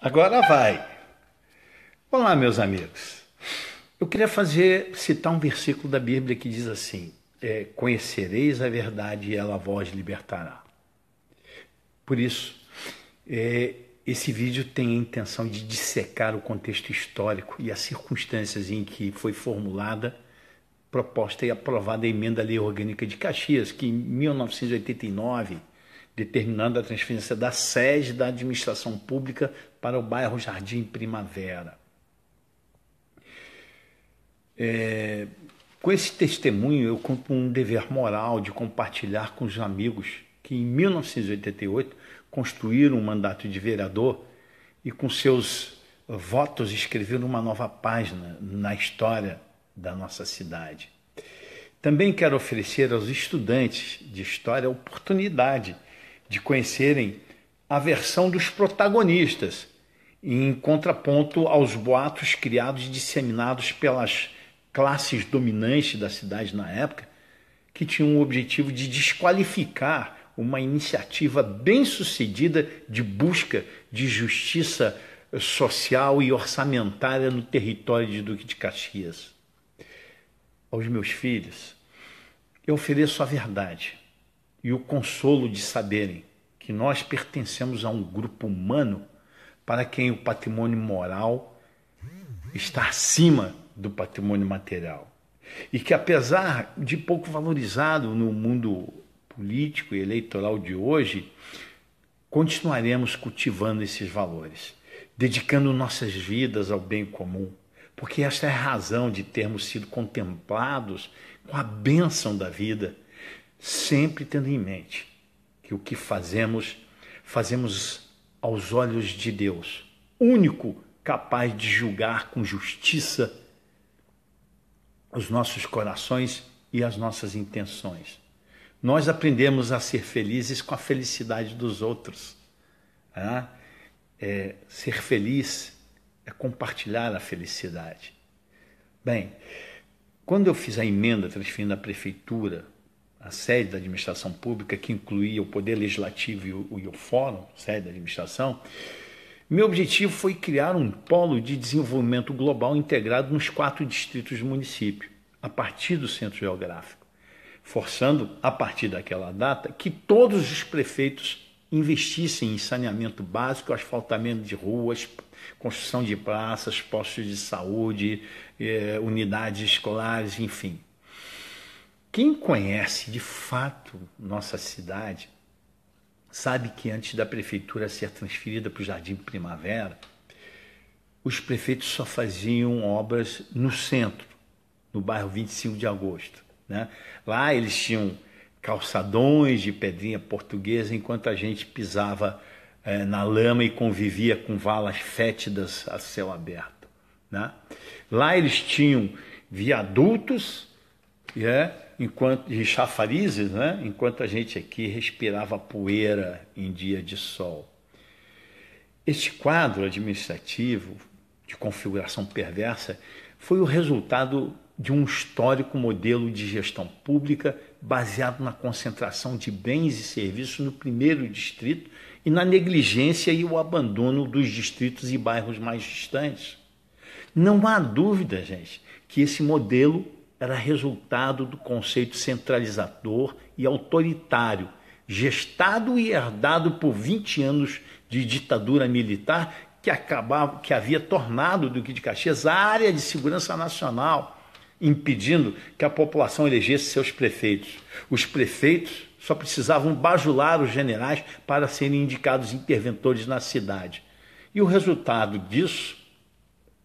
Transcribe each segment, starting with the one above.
Agora vai. Olá, meus amigos. Eu queria citar um versículo da Bíblia que diz assim: conhecereis a verdade e ela vos libertará. Por isso, esse vídeo tem a intenção de dissecar o contexto histórico e as circunstâncias em que foi formulada, proposta e aprovada a emenda à Lei Orgânica de Caxias, que em 1989, determinando a transferência da sede da administração pública para o bairro Jardim Primavera. Com esse testemunho, eu cumpro um dever moral de compartilhar com os amigos que em 1988 construíram um mandato de vereador e com seus votos escreveram uma nova página na história da nossa cidade. Também quero oferecer aos estudantes de história a oportunidade de conhecerem a versão dos protagonistas, em contraponto aos boatos criados e disseminados pelas classes dominantes da cidade na época, que tinham o objetivo de desqualificar uma iniciativa bem-sucedida de busca de justiça social e orçamentária no território de Duque de Caxias. Aos meus filhos, eu ofereço a verdade e o consolo de saberem que nós pertencemos a um grupo humano para quem o patrimônio moral está acima do patrimônio material. E que, apesar de pouco valorizado no mundo político e eleitoral de hoje, continuaremos cultivando esses valores, dedicando nossas vidas ao bem comum, porque esta é a razão de termos sido contemplados com a bênção da vida, sempre tendo em mente que o que fazemos aos olhos de Deus, único capaz de julgar com justiça os nossos corações e as nossas intenções. Nós aprendemos a ser felizes com a felicidade dos outros. Ser feliz é compartilhar a felicidade. Bem, quando eu fiz a emenda transferindo à prefeitura a sede da administração pública, que incluía o Poder Legislativo e o Fórum, sede da administração, meu objetivo foi criar um polo de desenvolvimento global integrado nos 4 distritos do município, a partir do centro geográfico, forçando, a partir daquela data, que todos os prefeitos investissem em saneamento básico, asfaltamento de ruas, construção de praças, postos de saúde, unidades escolares, enfim. Quem conhece de fato nossa cidade sabe que antes da prefeitura ser transferida para o Jardim Primavera, os prefeitos só faziam obras no centro, no bairro 25 de Agosto. Lá eles tinham calçadões de pedrinha portuguesa, enquanto a gente pisava na lama e convivia com valas fétidas a céu aberto. Lá eles tinham viadutos e chafarizes, enquanto a gente aqui respirava poeira em dia de sol. Este quadro administrativo de configuração perversa foi o resultado de um histórico modelo de gestão pública baseado na concentração de bens e serviços no primeiro distrito e na negligência e o abandono dos distritos e bairros mais distantes. Não há dúvida, gente, que esse modelo era resultado do conceito centralizador e autoritário, gestado e herdado por 20 anos de ditadura militar que havia tornado o Duque de Caxias a área de segurança nacional, impedindo que a população elegesse seus prefeitos. Os prefeitos só precisavam bajular os generais para serem indicados interventores na cidade. E o resultado disso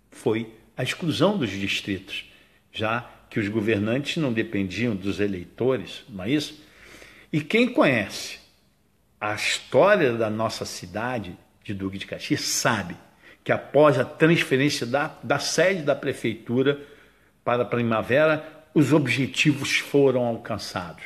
foi a exclusão dos distritos, já que os governantes não dependiam dos eleitores, não é isso? E quem conhece a história da nossa cidade de Duque de Caxias sabe que após a transferência da sede da prefeitura para a Primavera, os objetivos foram alcançados.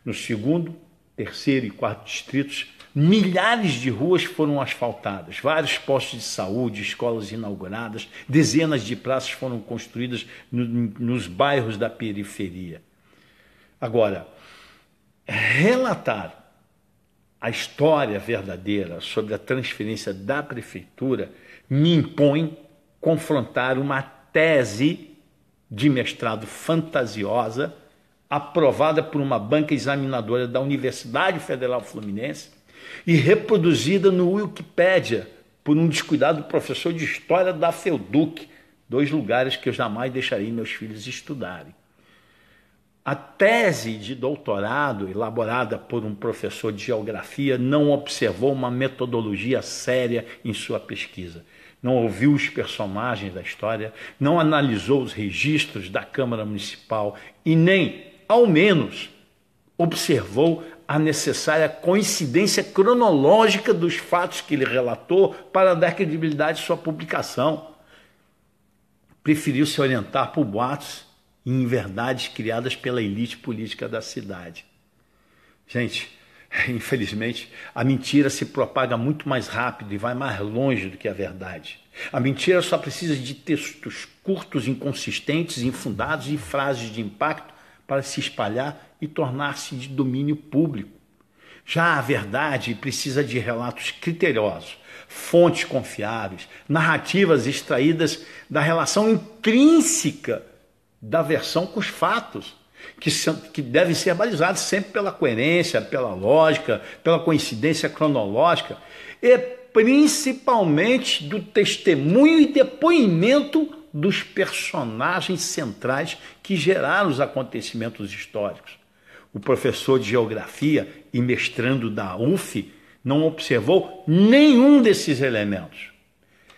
No segundo, terceiro e quarto distritos, milhares de ruas foram asfaltadas, vários postos de saúde, escolas inauguradas, dezenas de praças foram construídas nos bairros da periferia. Agora, relatar a história verdadeira sobre a transferência da prefeitura me impõe confrontar uma tese de mestrado fantasiosa aprovada por uma banca examinadora da Universidade Federal Fluminense e reproduzida no Wikipédia por um descuidado professor de História da FEUDUC, 2 lugares que eu jamais deixarei meus filhos estudarem. A tese de doutorado, elaborada por um professor de geografia, não observou uma metodologia séria em sua pesquisa. Não ouviu os personagens da história, não analisou os registros da Câmara Municipal e nem, ao menos, observou a necessária coincidência cronológica dos fatos que ele relatou para dar credibilidade à sua publicação. Preferiu se orientar por boatos e inverdades criadas pela elite política da cidade. Gente, infelizmente, a mentira se propaga muito mais rápido e vai mais longe do que a verdade. A mentira só precisa de textos curtos, inconsistentes, infundados e frases de impacto para se espalhar e tornar-se de domínio público. Já a verdade precisa de relatos criteriosos, fontes confiáveis, narrativas extraídas da relação intrínseca da versão com os fatos, que devem ser balizados sempre pela coerência, pela lógica, pela coincidência cronológica e principalmente do testemunho e depoimento dos personagens centrais que geraram os acontecimentos históricos. O professor de geografia e mestrando da UF não observou nenhum desses elementos.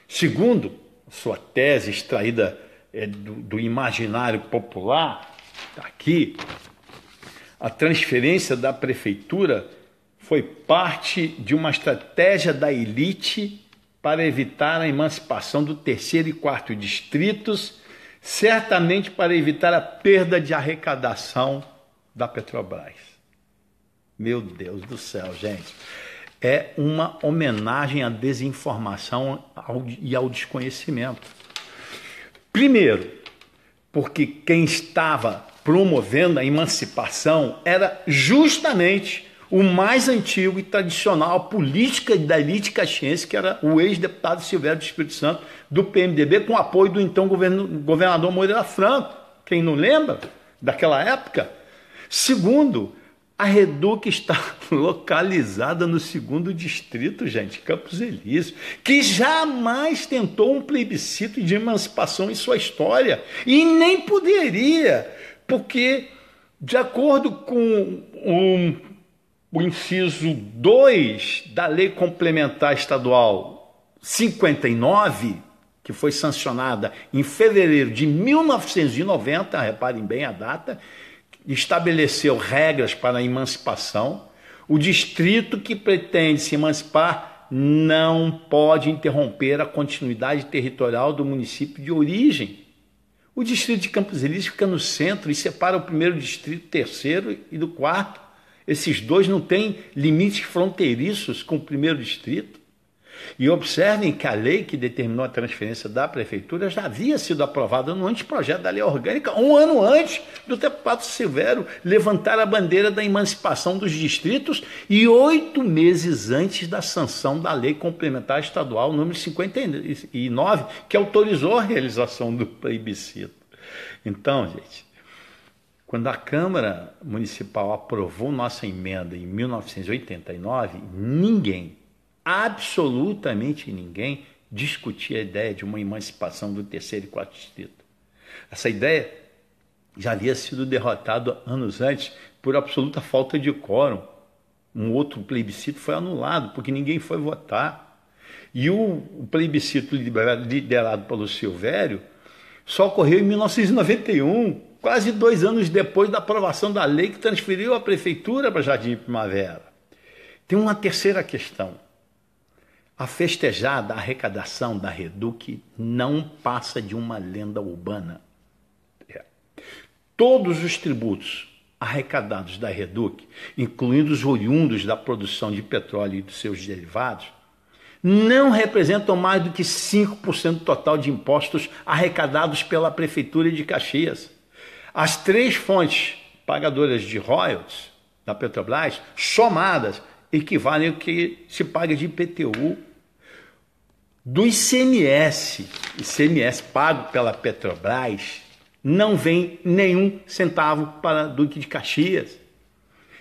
Segundo sua tese extraída do imaginário popular, aqui, a transferência da prefeitura foi parte de uma estratégia da elite para evitar a emancipação do 3º e 4º distritos, certamente para evitar a perda de arrecadação da Petrobras. Meu Deus do céu, gente. É uma homenagem à desinformação e ao desconhecimento. Primeiro, porque quem estava promovendo a emancipação era justamente o mais antigo e tradicional política da elite caxiense, que era o ex-deputado Silvério do Espírito Santo, do PMDB, com apoio do então governador Moreira Franco. Quem não lembra daquela época? Segundo, a Reduc está localizada no 2º distrito, gente, Campos Elíseos, que jamais tentou um plebiscito de emancipação em sua história e nem poderia, porque, de acordo com o inciso 2 da Lei Complementar Estadual 59, que foi sancionada em fevereiro de 1990, reparem bem a data, estabeleceu regras para a emancipação. O distrito que pretende se emancipar não pode interromper a continuidade territorial do município de origem. O distrito de Campos Elíseos fica no centro e separa o 1º distrito do 3º e do 4º. Esses dois não têm limites fronteiriços com o 1º distrito. E observem que a lei que determinou a transferência da prefeitura já havia sido aprovada no anteprojeto da lei orgânica, um ano antes do deputado Silvério levantar a bandeira da emancipação dos distritos e 8 meses antes da sanção da lei complementar estadual número 59, que autorizou a realização do plebiscito. Então, gente, quando a Câmara Municipal aprovou nossa emenda em 1989, absolutamente ninguém discutia a ideia de uma emancipação do 3º e 4º distrito. Essa ideia já havia sido derrotada anos antes por absoluta falta de quórum. Um outro plebiscito foi anulado porque ninguém foi votar. E o plebiscito liderado pelo Silvério só ocorreu em 1991, quase 2 anos depois da aprovação da lei que transferiu a prefeitura para Jardim Primavera. Tem uma terceira questão. A festejada arrecadação da Reduc não passa de uma lenda urbana. Todos os tributos arrecadados da Reduc, incluindo os oriundos da produção de petróleo e dos seus derivados, não representam mais do que 5% do total de impostos arrecadados pela Prefeitura de Caxias. As 3 fontes pagadoras de royalties da Petrobras, somadas, equivalem ao que se paga de IPTU, do ICMS pago pela Petrobras, não vem nenhum centavo para Duque de Caxias.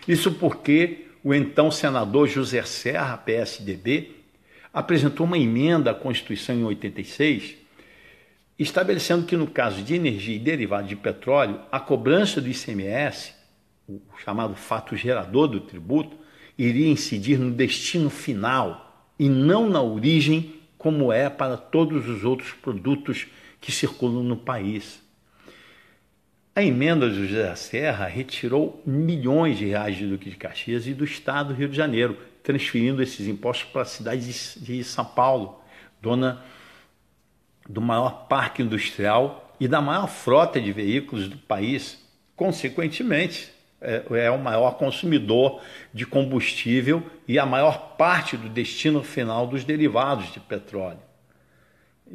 Isso porque o então senador José Serra, PSDB, apresentou uma emenda à Constituição em 86, estabelecendo que no caso de energia e derivados de petróleo, a cobrança do ICMS, o chamado fato gerador do tributo, iria incidir no destino final e não na origem, como é para todos os outros produtos que circulam no país. A emenda de José Serra retirou milhões de reais de Duque de Caxias e do estado do Rio de Janeiro, transferindo esses impostos para a cidade de São Paulo, dona do maior parque industrial e da maior frota de veículos do país. Consequentemente, é o maior consumidor de combustível e a maior parte do destino final dos derivados de petróleo.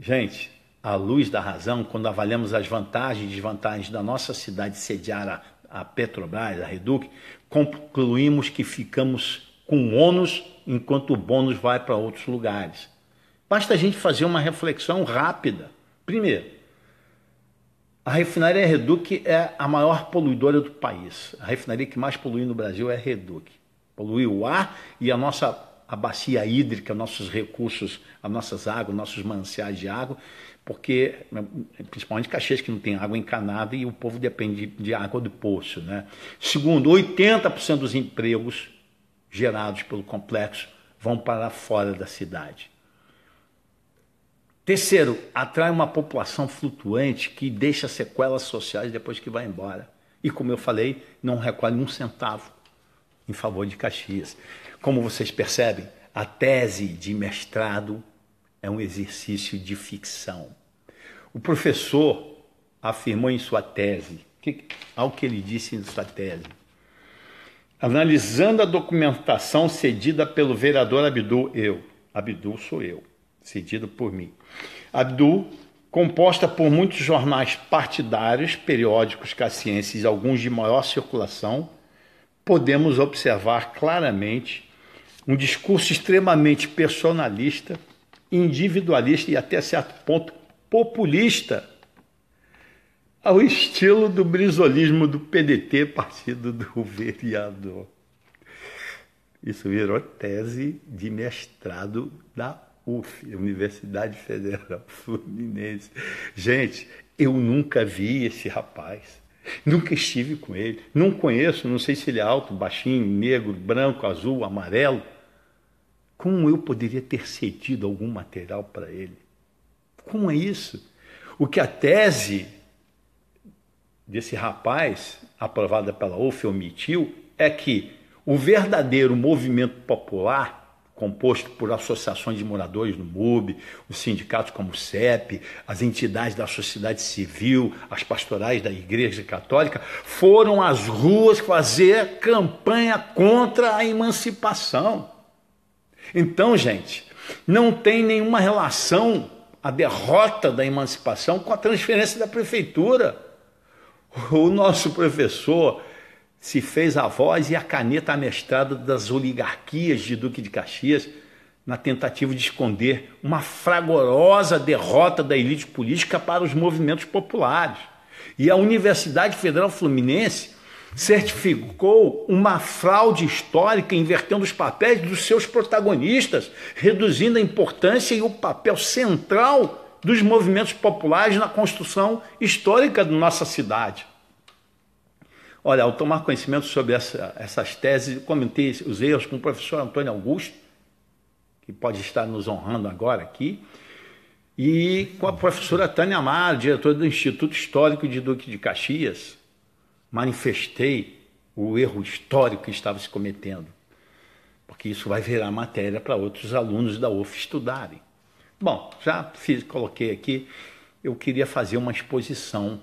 Gente, à luz da razão, quando avaliamos as vantagens e desvantagens da nossa cidade sediar a Petrobras, a Reduc, concluímos que ficamos com ônus enquanto o bônus vai para outros lugares. Basta a gente fazer uma reflexão rápida. Primeiro, a refinaria Reduc é a maior poluidora do país. A refinaria que mais polui no Brasil é a Reduc. Polui o ar e a bacia hídrica, nossos recursos, as nossas águas, nossos mananciais de água, porque, principalmente Caxias, que não tem água encanada e o povo depende de água do poço, né? Segundo, 80% dos empregos gerados pelo complexo vão para fora da cidade. Terceiro, atrai uma população flutuante que deixa sequelas sociais depois que vai embora. E, como eu falei, não recolhe um centavo em favor de Caxias. Como vocês percebem, a tese de mestrado é um exercício de ficção. O professor afirmou em sua tese, ao que ele disse em sua tese, analisando a documentação cedida pelo vereador Abdul sou eu, cedido por mim. Abdul, composta por muitos jornais partidários, periódicos caxienses, alguns de maior circulação, podemos observar claramente um discurso extremamente personalista, individualista e até certo ponto populista, ao estilo do brizolismo do PDT, partido do vereador. Isso virou tese de mestrado da UF, Universidade Federal Fluminense. Gente, eu nunca vi esse rapaz, nunca estive com ele, não conheço, não sei se ele é alto, baixinho, negro, branco, azul, amarelo. Como eu poderia ter cedido algum material para ele? Como é isso? O que a tese desse rapaz, aprovada pela UF, omitiu, é que o verdadeiro movimento popular, composto por associações de moradores no MUB, os sindicatos como o CEP, as entidades da sociedade civil, as pastorais da Igreja Católica, foram às ruas fazer campanha contra a emancipação. Então, gente, não tem nenhuma relação a derrota da emancipação com a transferência da prefeitura. O nosso professor se fez a voz e a caneta amestrada das oligarquias de Duque de Caxias na tentativa de esconder uma fragorosa derrota da elite política para os movimentos populares. E a Universidade Federal Fluminense certificou uma fraude histórica invertendo os papéis dos seus protagonistas, reduzindo a importância e o papel central dos movimentos populares na construção histórica da nossa cidade. Olha, ao tomar conhecimento sobre essas teses, comentei os erros com o professor Antônio Augusto, que pode estar nos honrando agora aqui, e com a professora Tânia Amaro, diretora do Instituto Histórico de Duque de Caxias. Manifestei o erro histórico que estava se cometendo, porque isso vai virar matéria para outros alunos da UF estudarem. Bom, já coloquei aqui, eu queria fazer uma exposição,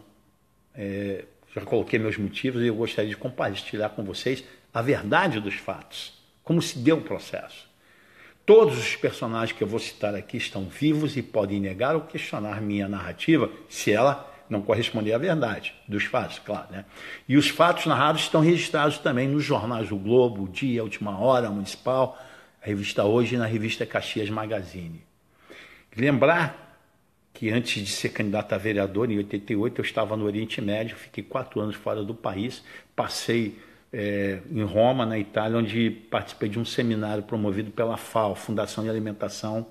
já coloquei meus motivos e eu gostaria de compartilhar com vocês a verdade dos fatos, como se deu o processo. Todos os personagens que eu vou citar aqui estão vivos e podem negar ou questionar minha narrativa se ela não correspondia à verdade dos fatos, claro, né? E os fatos narrados estão registrados também nos jornais O Globo, O Dia, A Última Hora, a Municipal, a Revista Hoje e na revista Caxias Magazine. Lembrar que antes de ser candidato a vereador, em 88, eu estava no Oriente Médio, fiquei 4 anos fora do país, passei em Roma, na Itália, onde participei de um seminário promovido pela FAO, Fundação de Alimentação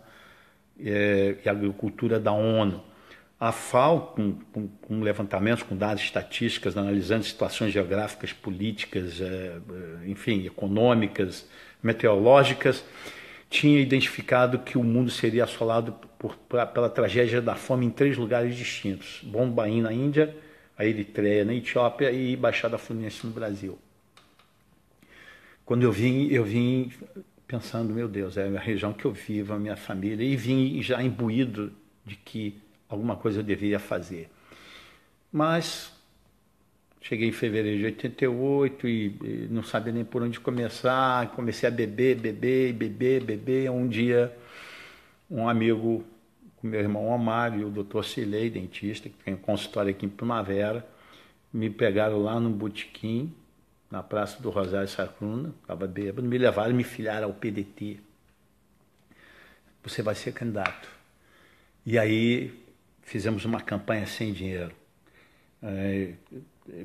e Agricultura da ONU. A FAO, com levantamentos, com dados estatísticas, analisando situações geográficas, políticas, enfim, econômicas, meteorológicas, tinha identificado que o mundo seria assolado pela tragédia da fome em 3 lugares distintos: Bombaim, na Índia, a Eritreia, na Etiópia, e Baixada Fluminense, no Brasil. Quando eu vim pensando, meu Deus, é a região que eu vivo, a minha família, e vim já imbuído de que alguma coisa eu deveria fazer. Mas cheguei em fevereiro de 88 e não sabia nem por onde começar, comecei a beber. Um dia, um amigo, com meu irmão Omar e o doutor Cilei, dentista, que tem um consultório aqui em Primavera, me pegaram lá no botequim, na Praça do Rosário Sacruna, estava bêbado, me levaram e me filiaram ao PDT. Você vai ser candidato. E aí fizemos uma campanha sem dinheiro.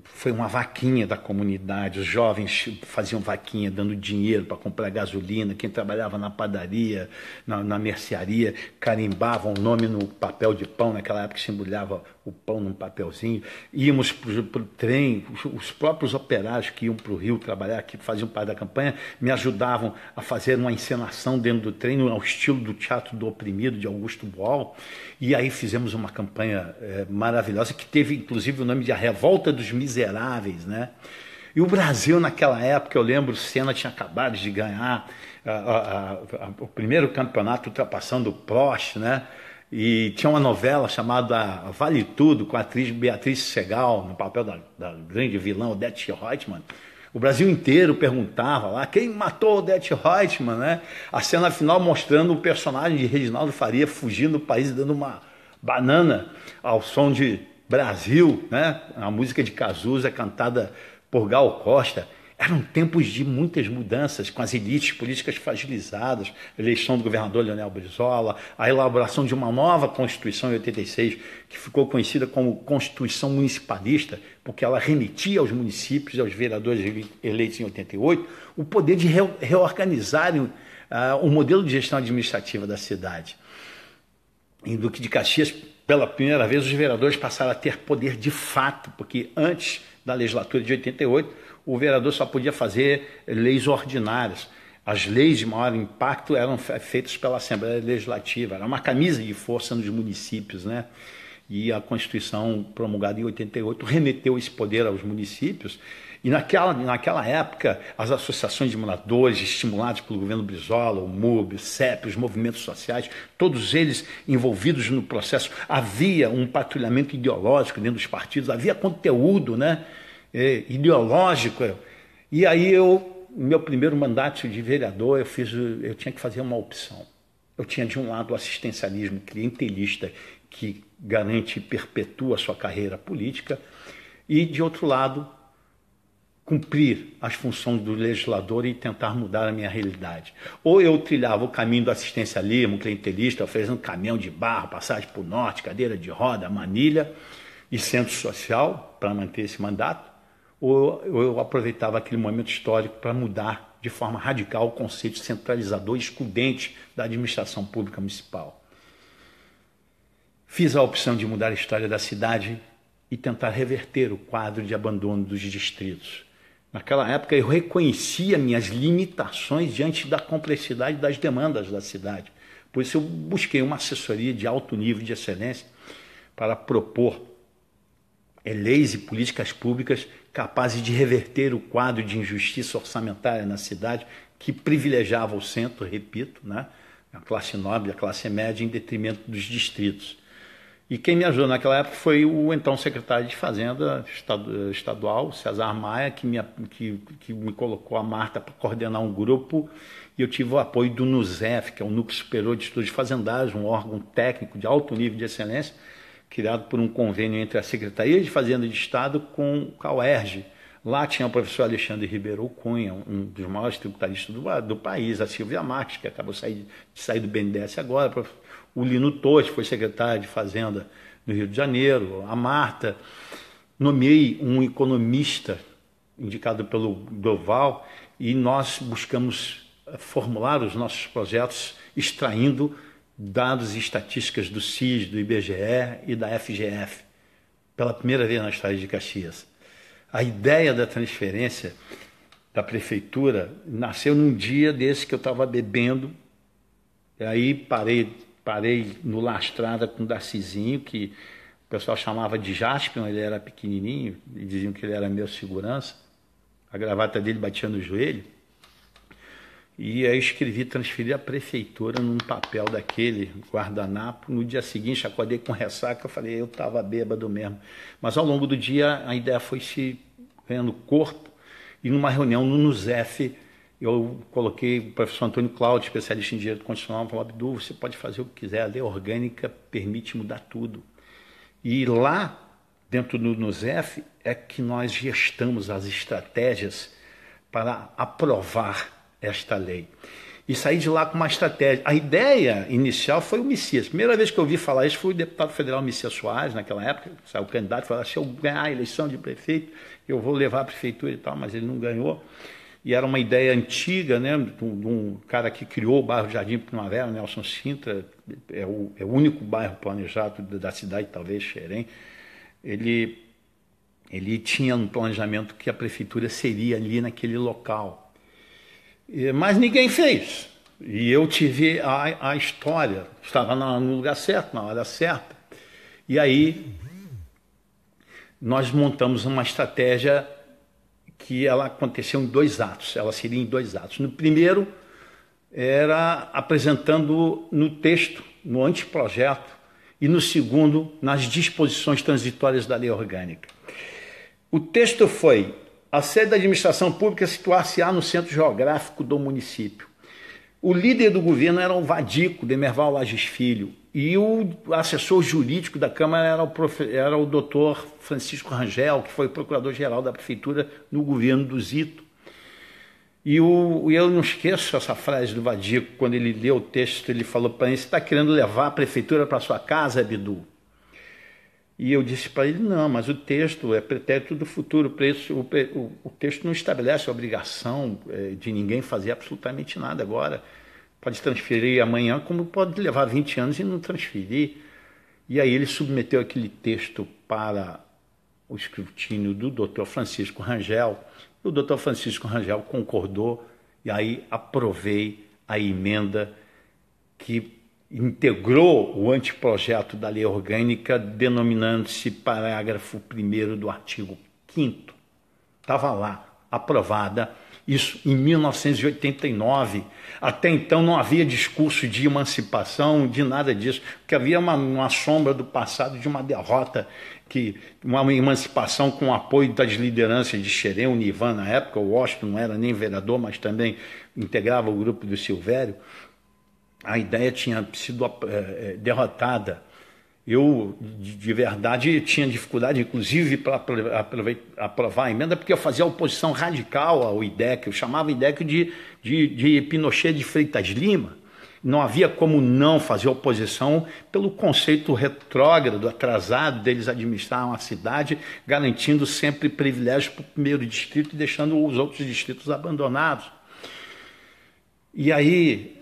Foi uma vaquinha da comunidade, os jovens faziam vaquinha dando dinheiro para comprar gasolina, quem trabalhava na padaria, na mercearia, carimbavam o nome no papel de pão, naquela época se embrulhava o pão num papelzinho, íamos para o trem, os próprios operários que iam para o Rio trabalhar, que faziam parte da campanha, me ajudavam a fazer uma encenação dentro do trem, ao estilo do Teatro do Oprimido, de Augusto Boal, e aí fizemos uma campanha maravilhosa, que teve inclusive o nome de A Revolta dos Miseráveis, né? E o Brasil naquela época, eu lembro, o Senna tinha acabado de ganhar o primeiro campeonato ultrapassando o Prost, né? E tinha uma novela chamada Vale Tudo, com a atriz Beatriz Segal, no papel da grande vilã Odete Reutemann. O Brasil inteiro perguntava lá quem matou Odete Reutemann, né? A cena final mostrando o personagem de Reginaldo Faria fugindo do país e dando uma banana ao som de Brasil, né? A música de Cazuza cantada por Gal Costa. Eram tempos de muitas mudanças, com as elites políticas fragilizadas, a eleição do governador Leonel Brizola, a elaboração de uma nova Constituição em 86, que ficou conhecida como Constituição Municipalista, porque ela remetia aos municípios e aos vereadores eleitos em 88 o poder de reorganizarem o modelo de gestão administrativa da cidade. Em Duque de Caxias, pela primeira vez, os vereadores passaram a ter poder de fato, porque antes da legislatura de 88, o vereador só podia fazer leis ordinárias. As leis de maior impacto eram feitas pela Assembleia Legislativa. Era uma camisa de força nos municípios, né? E a Constituição promulgada em 88 remeteu esse poder aos municípios. E naquela época, as associações de moradores, estimuladas pelo governo Brizola, o MUB, o CEP, os movimentos sociais, todos eles envolvidos no processo. Havia um patrulhamento ideológico dentro dos partidos, havia conteúdo, né? Ideológico. E aí meu primeiro mandato de vereador, eu tinha que fazer uma opção. Eu tinha de um lado o assistencialismo clientelista, que garante e perpetua a sua carreira política, e de outro lado, cumprir as funções do legislador e tentar mudar a minha realidade. Ou eu trilhava o caminho do assistencialismo clientelista, oferecendo caminhão de barro, passagem para o norte, cadeira de roda, manilha e centro social para manter esse mandato, ou eu aproveitava aquele momento histórico para mudar de forma radical o conceito centralizador e excludente da administração pública municipal. Fiz a opção de mudar a história da cidade e tentar reverter o quadro de abandono dos distritos. Naquela época eu reconhecia minhas limitações diante da complexidade das demandas da cidade. Por isso eu busquei uma assessoria de alto nível de excelência para propor leis e políticas públicas capazes de reverter o quadro de injustiça orçamentária na cidade, que privilegiava o centro, repito, né, a classe nobre, a classe média, em detrimento dos distritos. E quem me ajudou naquela época foi o então secretário de Fazenda estadual, César Maia, que me colocou a Marta para coordenar um grupo, e eu tive o apoio do NUSEF, que é o Núcleo Superior de Estudos Fazendários, um órgão técnico de alto nível de excelência, criado por um convênio entre a Secretaria de Fazenda de Estado com a UERJ. Lá tinha o professor Alexandre Ribeiro Cunha, um dos maiores tributaristas do país, a Silvia Marques, que acabou de sair do BNDES agora, o Lino Torres, que foi secretário de Fazenda no Rio de Janeiro, a Marta. Nomeei um economista indicado pelo Doval e nós buscamos formular os nossos projetos extraindo dados e estatísticas do CIS, do IBGE e da FGF, pela primeira vez na história de Caxias. A ideia da transferência da prefeitura nasceu num dia desse que eu estava bebendo, e aí parei no Lastrada com o Darcizinho, que o pessoal chamava de Jaspion, ele era pequenininho, e diziam que ele era meu segurança, a gravata dele batia no joelho, e aí escrevi transferir a prefeitura num papel daquele, guardanapo. No dia seguinte, acordei com ressaca, eu falei, eu estava bêbado mesmo. Mas ao longo do dia, a ideia foi se ganhando corpo, e numa reunião no NUSEF, eu coloquei o professor Antônio Cláudio, especialista em direito constitucional, falou, Abdu, você pode fazer o que quiser, a lei orgânica permite mudar tudo. E lá, dentro do NUSEF, é que nós gestamos as estratégias para aprovar esta lei. E saí de lá com uma estratégia. A ideia inicial foi o Messias. A primeira vez que eu ouvi falar isso foi o deputado federal Messias Soares, naquela época, saiu candidato, falou, se eu ganhar a eleição de prefeito, eu vou levar a prefeitura e tal, mas ele não ganhou. E era uma ideia antiga, né, de um cara que criou o bairro Jardim Primavera, Nelson Sintra, é o único bairro planejado da cidade, talvez Xerém. Ele tinha um planejamento que a prefeitura seria ali naquele local. Mas ninguém fez. E eu tive a história, estava no lugar certo, na hora certa. E aí nós montamos uma estratégia que ela aconteceu em 2 atos, ela seria em 2 atos. No primeiro, era apresentando no texto, no anteprojeto, e no segundo, nas disposições transitórias da lei orgânica. O texto foi: a sede da administração pública situar-se-á no centro geográfico do município. O líder do governo era o Vadico, Demerval Lages Filho, e o assessor jurídico da Câmara era o doutor Francisco Rangel, que foi procurador-geral da prefeitura no governo do Zito. E eu não esqueço essa frase do Vadico, quando ele leu o texto, ele falou para mim, você está querendo levar a prefeitura para sua casa, Abdu? E eu disse para ele, não, mas o texto é pretérito do futuro, o texto não estabelece a obrigação de ninguém fazer absolutamente nada agora. Pode transferir amanhã, como pode levar 20 anos e não transferir. E aí ele submeteu aquele texto para o escrutínio do doutor Francisco Rangel, e o doutor Francisco Rangel concordou, e aí aprovei a emenda que integrou o anteprojeto da lei orgânica, denominando-se parágrafo 1º do artigo 5º. Estava lá, aprovada, isso em 1989. Até então não havia discurso de emancipação, de nada disso, porque havia uma sombra do passado de uma derrota, uma emancipação com o apoio das lideranças de Xerém, o Nivan na época, o Washington não era nem vereador, mas também integrava o grupo do Silvério. A ideia tinha sido derrotada. Eu, de verdade, tinha dificuldade, inclusive, para aprovar a emenda, porque eu fazia oposição radical ao IDEC, eu chamava o IDEC de Pinochet de Freitas Lima. Não havia como não fazer oposição pelo conceito retrógrado, atrasado deles administrar a cidade, garantindo sempre privilégios para o primeiro distrito e deixando os outros distritos abandonados. E aí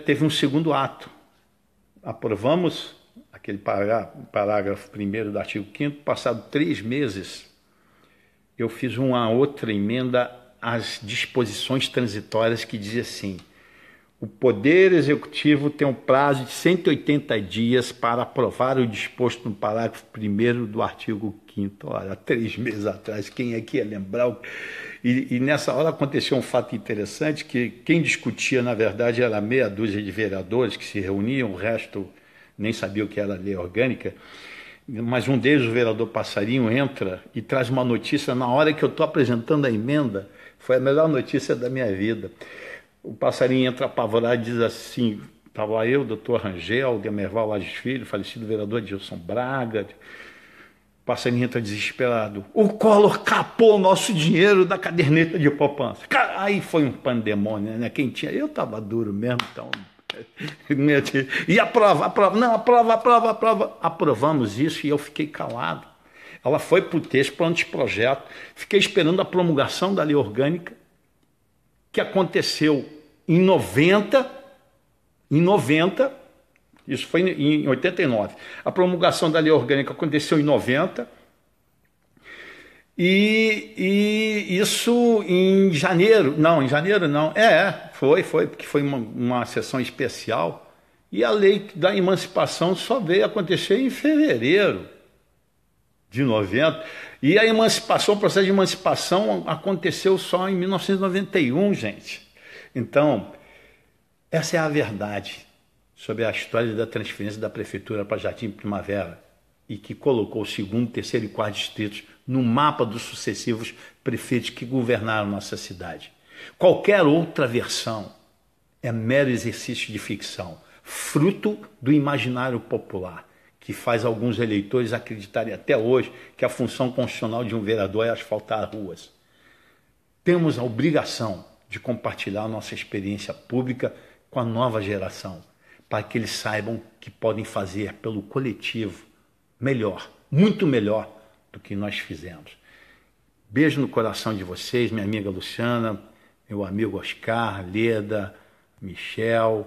teve um segundo ato. Aprovamos aquele parágrafo 1º do artigo 5º, passado 3 meses, eu fiz uma outra emenda às disposições transitórias que dizia assim: o Poder Executivo tem um prazo de 180 dias para aprovar o disposto no parágrafo 1º do artigo 5º. Olha, 3 meses atrás, quem é que ia lembrar? E nessa hora aconteceu um fato interessante, que quem discutia, na verdade, era meia dúzia de vereadores que se reuniam, o resto nem sabia o que era lei orgânica, mas um deles, o vereador Passarinho, entra e traz uma notícia na hora que eu estou apresentando a emenda. Foi a melhor notícia da minha vida. O Passarinho entra apavorado e diz assim: Estava lá eu, doutor Rangel, Demerval Lages Filho, falecido vereador Gilson Braga. Passarinho está desesperado. O Collor capou o nosso dinheiro da caderneta de poupança. Aí foi um pandemônio, né? Quem tinha... Eu estava duro mesmo, então... E aprova. Não, aprova. Aprovamos isso e eu fiquei calado. Ela foi para o texto, para o anteprojeto. Fiquei esperando a promulgação da lei orgânica, que aconteceu em 90, isso foi em 89. A promulgação da lei orgânica aconteceu em 90, e isso em janeiro não, foi, porque foi uma sessão especial, e a lei da emancipação só veio acontecer em fevereiro de 90, e a emancipação, o processo de emancipação aconteceu só em 1991, gente. Então, essa é a verdade sobre a história da transferência da prefeitura para Jardim Primavera, e que colocou o segundo, terceiro e quarto distritos no mapa dos sucessivos prefeitos que governaram nossa cidade. Qualquer outra versão é mero exercício de ficção, fruto do imaginário popular, que faz alguns eleitores acreditarem até hoje que a função constitucional de um vereador é asfaltar ruas. Temos a obrigação de compartilhar a nossa experiência pública com a nova geração, para que eles saibam que podem fazer pelo coletivo melhor, muito melhor do que nós fizemos. Beijo no coração de vocês, minha amiga Luciana, meu amigo Oscar, Leda, Michel,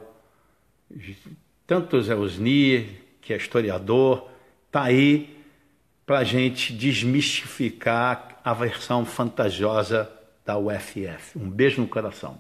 tanto Zé Osni, que é historiador, está aí para a gente desmistificar a versão fantasiosa da UFF. Um beijo no coração.